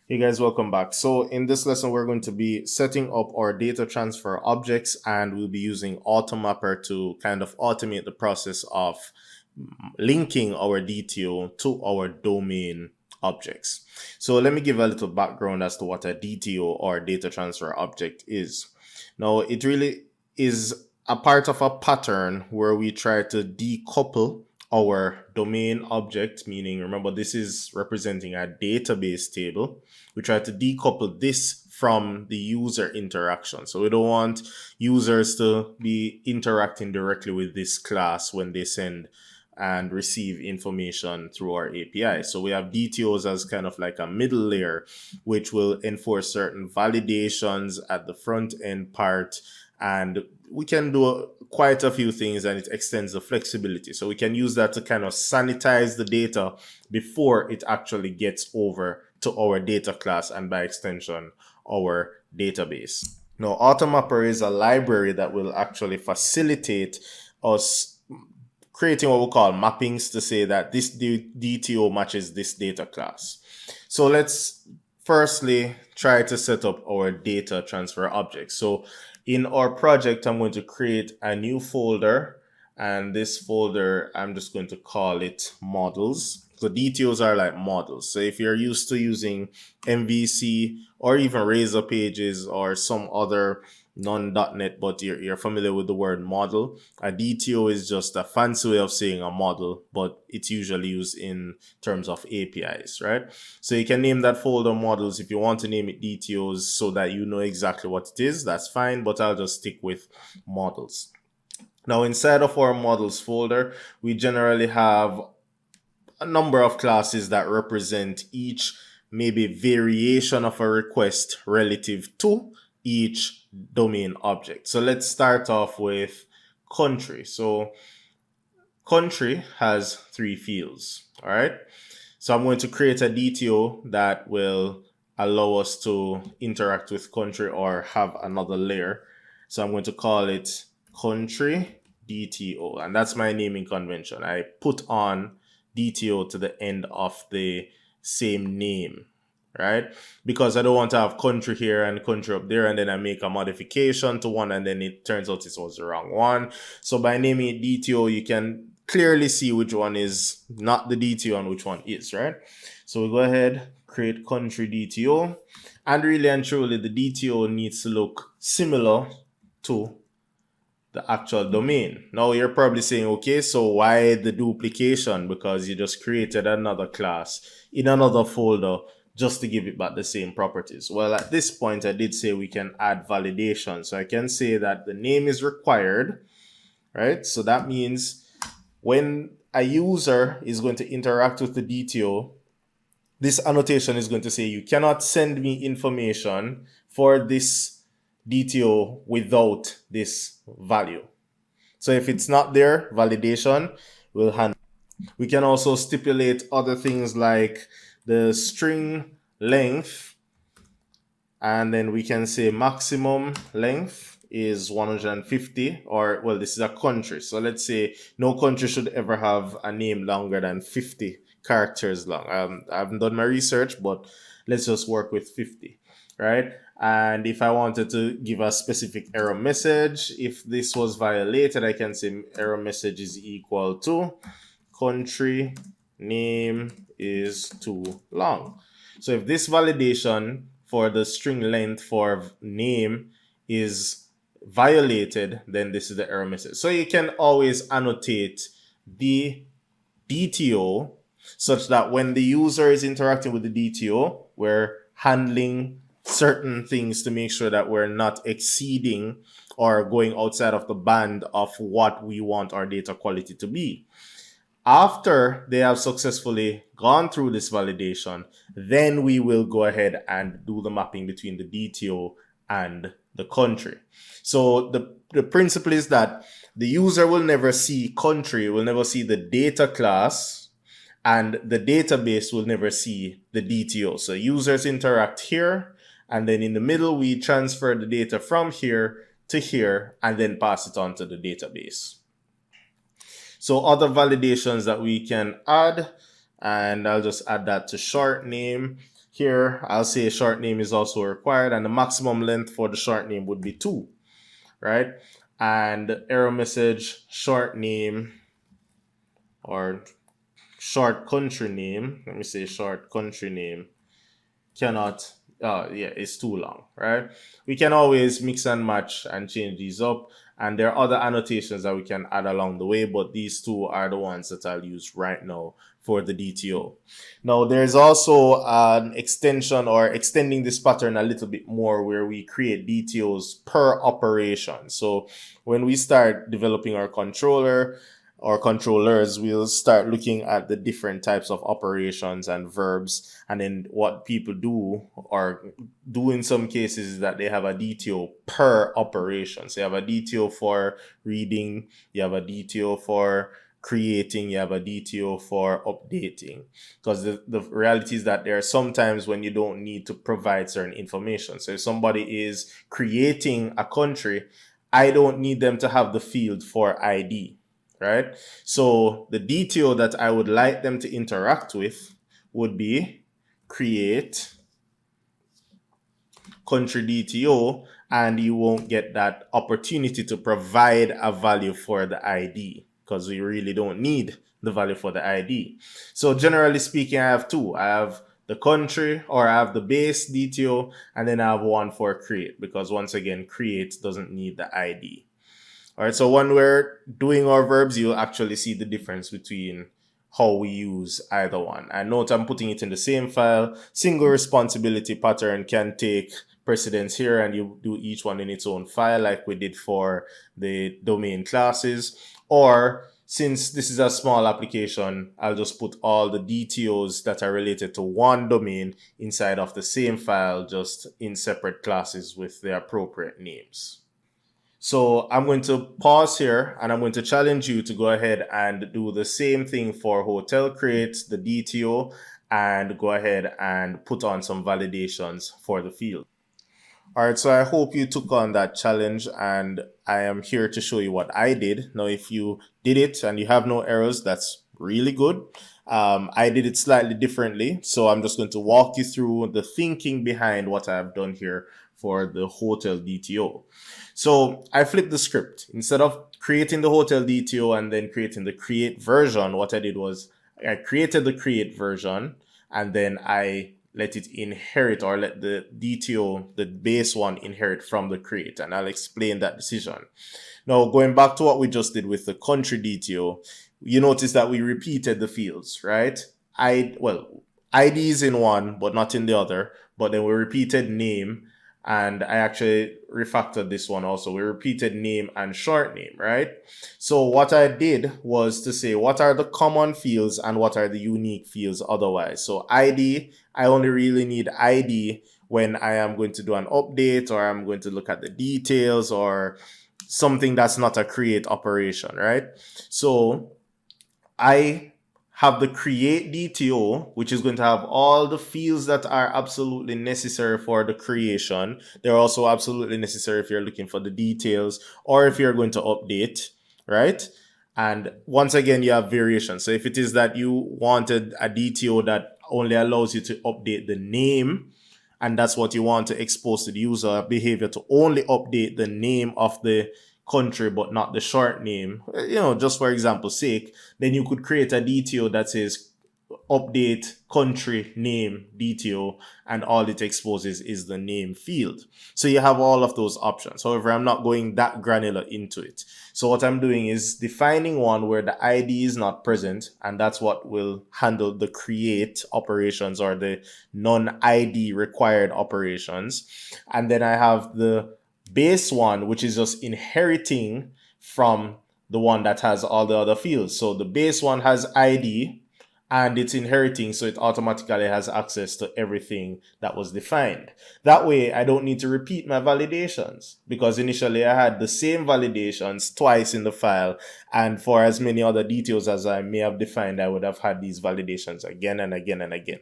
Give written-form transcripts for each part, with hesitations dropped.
Hey guys, welcome back. So in this lesson, we're going to be setting up our data transfer objects, and we'll be using AutoMapper to kind of automate the process of linking our DTO to our domain objects. So let me give a little background as to what a DTO or data transfer object is. Now, it really is a part of a pattern where we try to decouple our domain object, meaning remember this is representing a database table. We try to decouple this from the user interaction. So we don't want users to be interacting directly with this class when they send and receive information through our API. So we have DTOs as kind of like a middle layer, which will enforce certain validations at the front end part. And we can do quite a few things, and it extends the flexibility. So we can use that to kind of sanitize the data before it actually gets over to our data class and by extension, our database. Now, AutoMapper is a library that will actually facilitate us creating what we call mappings to say that this DTO matches this data class. So let's firstly try to set up our data transfer object. So in our project, I'm going to create a new folder, and this folder, I'm just going to call it models. So DTOs are like models. So if you're used to using MVC or even Razor Pages or some other non.NET, but you're familiar with the word model, a DTO is just a fancy way of saying a model, but it's usually used in terms of APIs, right? So you can name that folder models. If you want to name it DTOs so that you know exactly what it is, that's fine, but I'll just stick with models. Now, inside of our models folder, we generally have a number of classes that represent each maybe variation of a request relative to each domain object. So let's start off with country. So country has 3 fields. All right. So I'm going to create a DTO that will allow us to interact with country or have another layer. So I'm going to call it country DTO, and that's my naming convention. I put on DTO to the end of the same name, right? Because I don't want to have country here and country up there, and then I make a modification to one, and then it turns out it was the wrong one. So by naming it DTO, you can clearly see which one is not the DTO and which one is, right? So we go ahead, create country DTO, and really and truly the DTO needs to look similar to the actual domain. Now you're probably saying, okay, so why the duplication? Because you just created another class in another folder just to give it back the same properties. Well, at this point, I did say we can add validation. So I can say that the name is required, right? So that means when a user is going to interact with the DTO, this annotation is going to say you cannot send me information for this DTO without this value. So if it's not there, validation will handle. We can also stipulate other things like the string length, and then we can say maximum length is 150, or well, this is a country. So let's say no country should ever have a name longer than 50 characters long. I haven't done my research, but let's just work with 50, right? And if I wanted to give a specific error message, if this was violated, I can say error message is equal to country name is too long. So if this validation for the string length for name is violated, then this is the error message. So you can always annotate the DTO such that when the user is interacting with the DTO, we're handling certain things to make sure that we're not exceeding or going outside of the band of what we want our data quality to be. After they have successfully gone through this validation, then we will go ahead and do the mapping between the DTO and the country. So the principle is that the user will never see country, will never see the data class, and the database will never see the DTO. So users interact here, and then in the middle, we transfer the data from here to here, and then pass it on to the database. So other validations that we can add and I'll just add that to short name. Here, I'll say short name is also required, and the maximum length for the short name would be 2, right? And error message, short name or short country name. Let me say short country name cannot, yeah, it's too long, right? We can always mix and match and change these up. And there are other annotations that we can add along the way, but these two are the ones that I'll use right now for the DTO. Now, there's also an extension or extending this pattern a little bit more where we create DTOs per operation. So when we start developing our controller, or controllers, we'll start looking at the different types of operations and verbs. And then what people do or do in some cases is that they have a DTO per operation. So you have a DTO for reading, you have a DTO for creating, you have a DTO for updating. Because the reality is that there are sometimes when you don't need to provide certain information. So if somebody is creating a country, I don't need them to have the field for ID. Right? So the DTO that I would like them to interact with would be create country DTO, and you won't get that opportunity to provide a value for the ID because we really don't need the value for the ID. So generally speaking, I have two. I have the country, or I have the base DTO, and then I have one for create, because once again, create doesn't need the ID. All right, so when we're doing our verbs, you'll actually see the difference between how we use either one. And note I'm putting it in the same file. Single responsibility pattern can take precedence here, and you do each one in its own file like we did for the domain classes. Or since this is a small application, I'll just put all the DTOs that are related to one domain inside of the same file, just in separate classes with the appropriate names. So I'm going to pause here, and I'm going to challenge you to go ahead and do the same thing for hotel create, the DTO, and go ahead and put on some validations for the field. All right, so I hope you took on that challenge, and I am here to show you what I did. Now, if you did it and you have no errors, that's really good. I did it slightly differently, so I'm just going to walk you through the thinking behind what I've done here for the hotel DTO. So I flipped the script. Instead of creating the hotel DTO and then creating the create version, what I did was I created the create version, and then I let it inherit, or let the DTO, the base one, inherit from the create. And I'll explain that decision. Now, going back to what we just did with the country DTO, you notice that we repeated the fields, right? ID is in one, but not in the other. But then we repeated name, and I actually refactored this one also. We repeated name and short name, right? So what I did was to say, what are the common fields and what are the unique fields otherwise? So ID, I only really need ID when I am going to do an update, or I'm going to look at the details, or something that's not a create operation, right? So I have the create DTO, which is going to have all the fields that are absolutely necessary for the creation. They're also absolutely necessary if you're looking for the details or if you're going to update, right? And once again, you have variations. So if it is that you wanted a DTO that only allows you to update the name, and that's what you want to expose to the user behavior, to only update the name of the country but not the short name, just for example's sake, then you could create a DTO that says update country name DTO, and all it exposes is the name field. So you have all of those options. However, I'm not going that granular into it. So what I'm doing is defining one where the ID is not present, and that's what will handle the create operations, or the non-ID required operations. And then I have the base one, which is just inheriting from the one that has all the other fields. So the base one has ID, and it's inheriting, so it automatically has access to everything that was defined. That way, I don't need to repeat my validations, because initially I had the same validations twice in the file, and for as many other details as I may have defined, I would have had these validations again and again and again.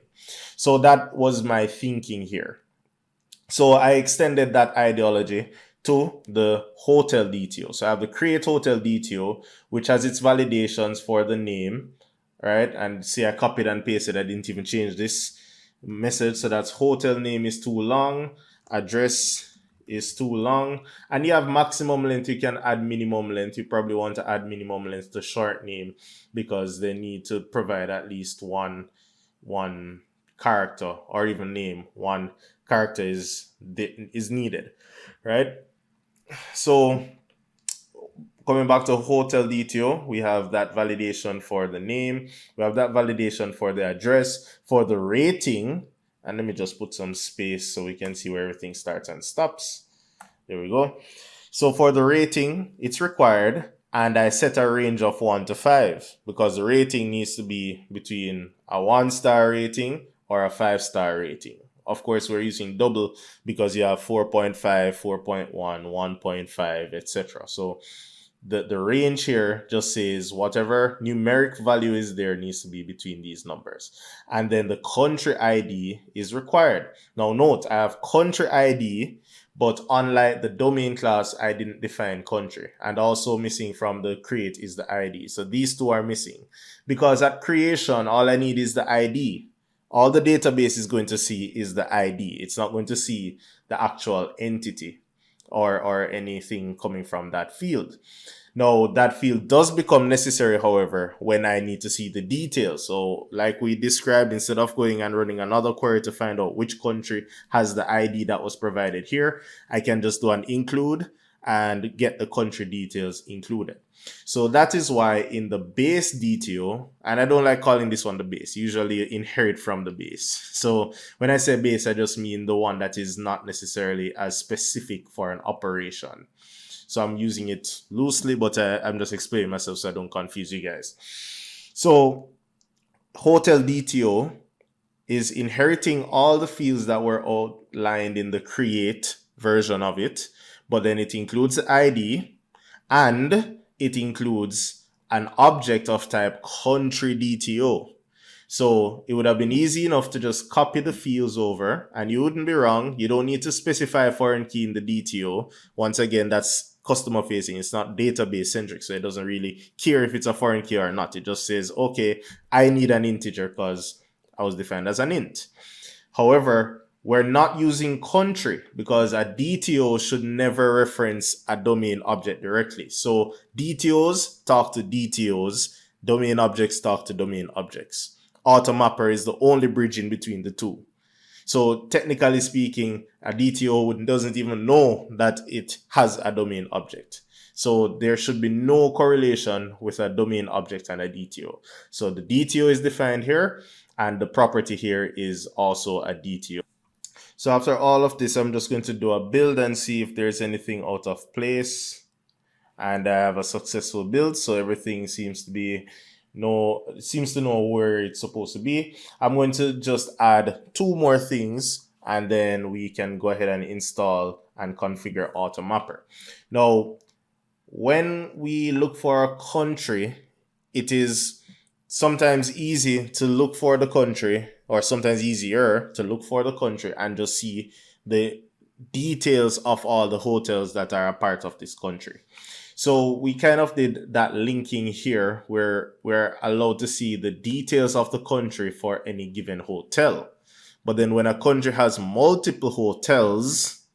So that was my thinking here. So I extended that ideology to the hotel DTO. So I have the create hotel DTO, which has its validations for the name, right? And see, I copied and pasted. I didn't even change this message. So that's hotel name is too long, address is too long, and you have maximum length. You can add minimum length. You probably want to add minimum length to short name because they need to provide at least one character, or even name one character is needed, right? So coming back to hotel DTO, we have that validation for the name. We have that validation for the address, for the rating. And let me just put some space so we can see where everything starts and stops. There we go. So for the rating, it's required. And I set a range of 1 to 5 because the rating needs to be between a 1-star rating or a 5-star rating. Of course, we're using double because you have 4.5, 4.1, 1.5, etc. So the range here just says whatever numeric value is there needs to be between these numbers. And then the country ID is required. Now note, I have country ID, but unlike the domain class, I didn't define country. And also missing from the create is the ID. So these two are missing because at creation, all I need is the ID. All the database is going to see is the ID. It's not going to see the actual entity or anything coming from that field. Now, that field does become necessary, however, when I need to see the details. So like we described, instead of going and running another query to find out which country has the ID that was provided here, I can just do an include and get the country details included. So that is why in the base DTO, and I don't like calling this one the base, usually inherit from the base. So when I say base, I just mean the one that is not necessarily as specific for an operation. So I'm using it loosely, but I'm just explaining myself so I don't confuse you guys. So hotel DTO is inheriting all the fields that were outlined in the create version of it, but then it includes the ID and it includes an object of type country DTO. So it would have been easy enough to just copy the fields over and you wouldn't be wrong. You don't need to specify a foreign key in the DTO. Once again, that's customer facing. It's not database centric. So it doesn't really care if it's a foreign key or not. It just says, okay, I need an integer because I was defined as an int. However, we're not using country because a DTO should never reference a domain object directly. So DTOs talk to DTOs, domain objects talk to domain objects. Automapper is the only bridge in between the two. So technically speaking, a DTO doesn't even know that it has a domain object. So there should be no correlation with a domain object and a DTO. So the DTO is defined here and the property here is also a DTO. So after all of this, I'm just going to do a build and see if there's anything out of place. And I have a successful build, so everything seems to know where it's supposed to be. I'm going to just add 2 more things and then we can go ahead and install and configure Automapper. Now, when we look for a country, it is sometimes easy to look for the country, or sometimes easier to look for the country and just see the details of all the hotels that are a part of this country. So we kind of did that linking here where we're allowed to see the details of the country for any given hotel. But then when a country has multiple hotels,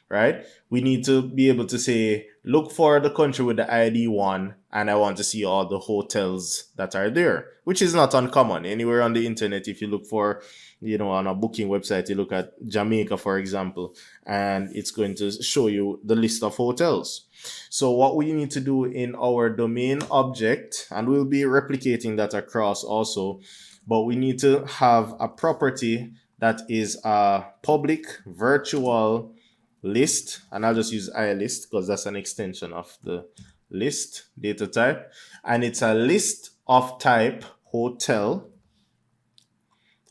right, we need to be able to say, look for the country with the ID 1, and I want to see all the hotels that are there, which is not uncommon. Anywhere on the internet, if you look for, on a booking website, you look at Jamaica, for example, and it's going to show you the list of hotels. So what we need to do in our domain object, and we'll be replicating that across also, but we need to have a property that is a public virtual list, and I'll just use iList because that's an extension of the list data type, and it's a list of type hotel,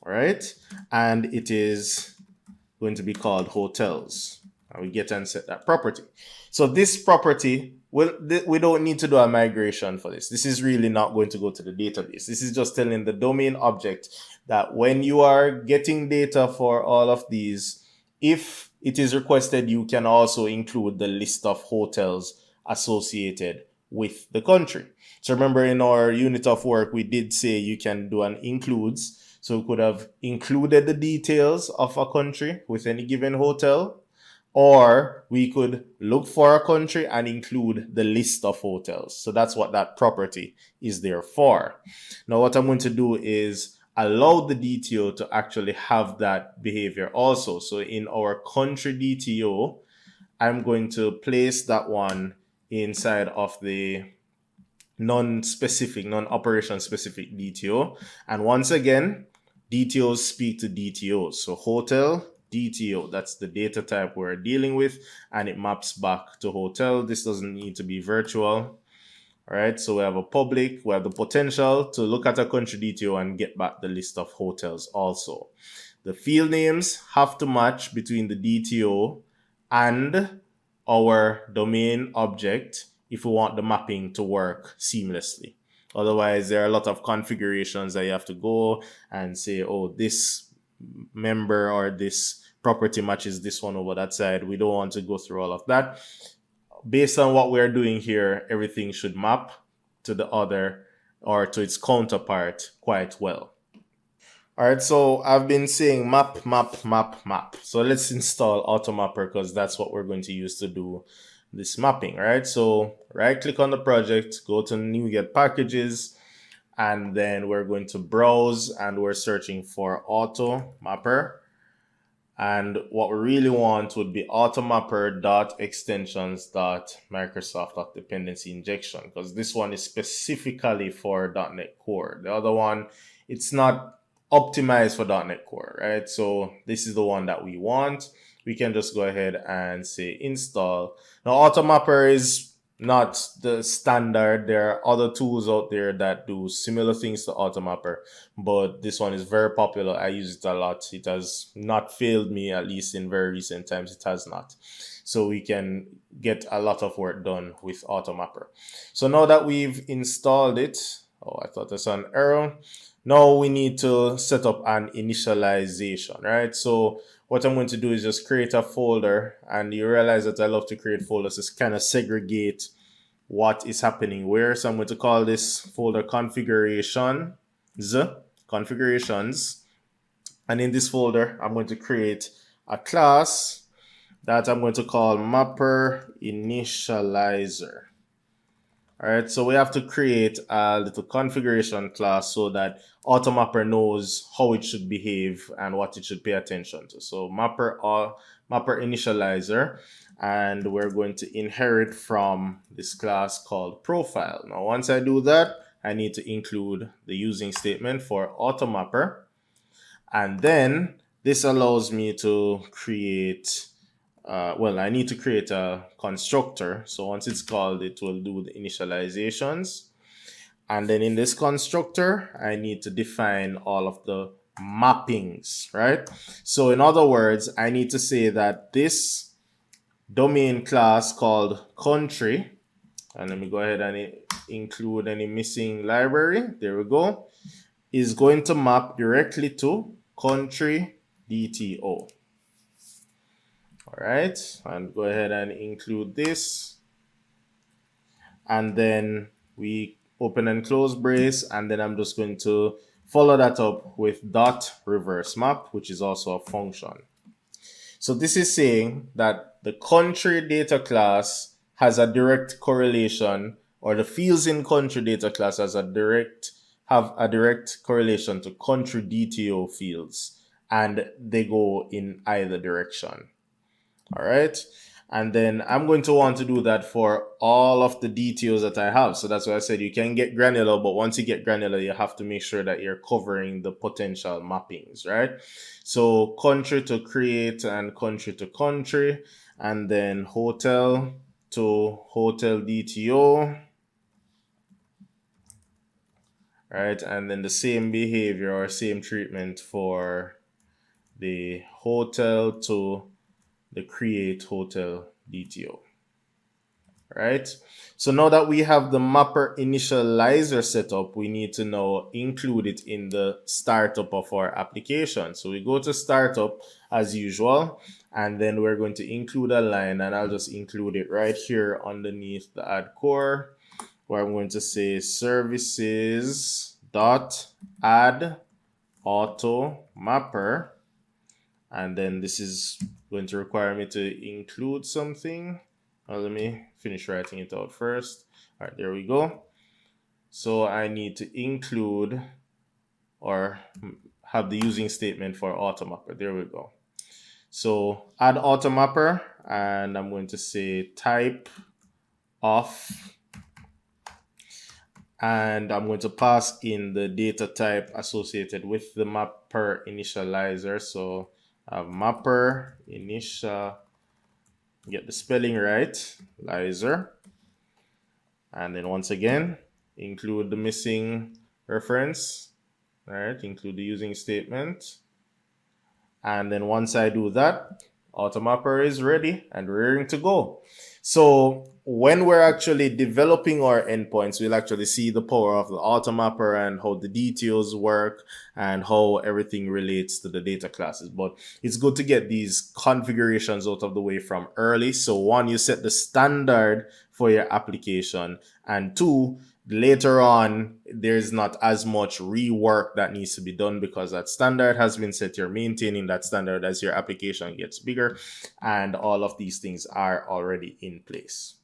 all right, and it is going to be called hotels, and we get and set that property. So this property, we don't need to do a migration for this. This is really not going to go to the database. This is just telling the domain object that when you are getting data for all of these, if it is requested, you can also include the list of hotels associated with the country. So remember, in our unit of work, we did say you can do an includes. So we could have included the details of a country with any given hotel, or we could look for a country and include the list of hotels. So that's what that property is there for. Now what I'm going to do is allow the DTO to actually have that behavior also. So in our country DTO, I'm going to place that one inside of the non-specific, non-operation specific DTO. And once again, DTOs speak to DTOs. So hotel, DTO, that's the data type we're dealing with, and it maps back to hotel. This doesn't need to be virtual. All right, so we have a public, we have the potential to look at a country DTO and get back the list of hotels also. The field names have to match between the DTO and our domain object if we want the mapping to work seamlessly. Otherwise, there are a lot of configurations that you have to go and say, oh, this member or this property matches this one over that side. We don't want to go through all of that. Based on what we're doing here, everything should map to the other or to its counterpart quite well. All right, so I've been saying map, map, map, map. So let's install AutoMapper because that's what we're going to use to do this mapping, right? So right click on the project, go to NuGet packages, and then we're going to browse and we're searching for AutoMapper. And what we really want would be automapper.extensions.microsoft.dependency injection, because this one is specifically for .NET Core. The other one, it's not optimized for .NET Core, right? So this is the one that we want. We can just go ahead and say install. Now, AutoMapper is not the standard. There are other tools out there that do similar things to AutoMapper, but this one is very popular. I use it a lot. It has not failed me, at least in very recent times. It has not. So we can get a lot of work done with AutoMapper. So now that we've installed it, oh, I thought I saw an error. Now we need to set up an initialization, right? So what I'm going to do is just create a folder, and you realize that I love to create folders to kind of segregate what is happening where. So I'm going to call this folder configurations. And in this folder, I'm going to create a class that I'm going to call mapper initializer. All right, so we have to create a little configuration class so that AutoMapper knows how it should behave and what it should pay attention to. So mapper initializer, and we're going to inherit from this class called profile. Now, once I do that, I need to include the using statement for AutoMapper, and then this allows me to create I need to create a constructor. So once it's called, it will do the initializations. And then in this constructor, I need to define all of the mappings, right? So in other words, I need to say that this domain class called country, and let me go ahead and include any missing library. There we go. Is going to map directly to country DTO. All right, and go ahead and include this. And then we open and close brace, and then I'm just going to follow that up with dot reverse map, which is also a function. So this is saying that the country data class has a direct correlation, or the fields in country data class have a direct correlation to country DTO fields, and they go in either direction. All right. And then I'm going to want to do that for all of the DTOs that I have. So that's why I said you can get granular, but once you get granular, you have to make sure that you're covering the potential mappings, right? So country to create and country to country, and then hotel to hotel DTO, right? And then the same behavior or same treatment for the hotel to the create hotel DTO, right? So now that we have the mapper initializer set up, we need to now include it in the startup of our application. So we go to startup as usual, and then we're going to include a line, and I'll just include it right here underneath the add core. where I'm going to say services dot add auto mapper, and then this is going to require me to include something. Let me finish writing it out first. All right, there we go. So I need to include or have the using statement for automapper. There we go. So add automapper, and I'm going to say type of, and I'm going to pass in the data type associated with the mapper initializer. So I have mapper initial, get the spelling right, lizer. And then once again, include the missing reference, right? Include the using statement. And then once I do that, automapper is ready and ready to go. So when we're actually developing our endpoints, we'll actually see the power of the automapper and how the DTOs work and how everything relates to the data classes. But it's good to get these configurations out of the way from early. So one, you set the standard for your application, and two, later on, there's not as much rework that needs to be done because that standard has been set. You're maintaining that standard as your application gets bigger, and all of these things are already in place.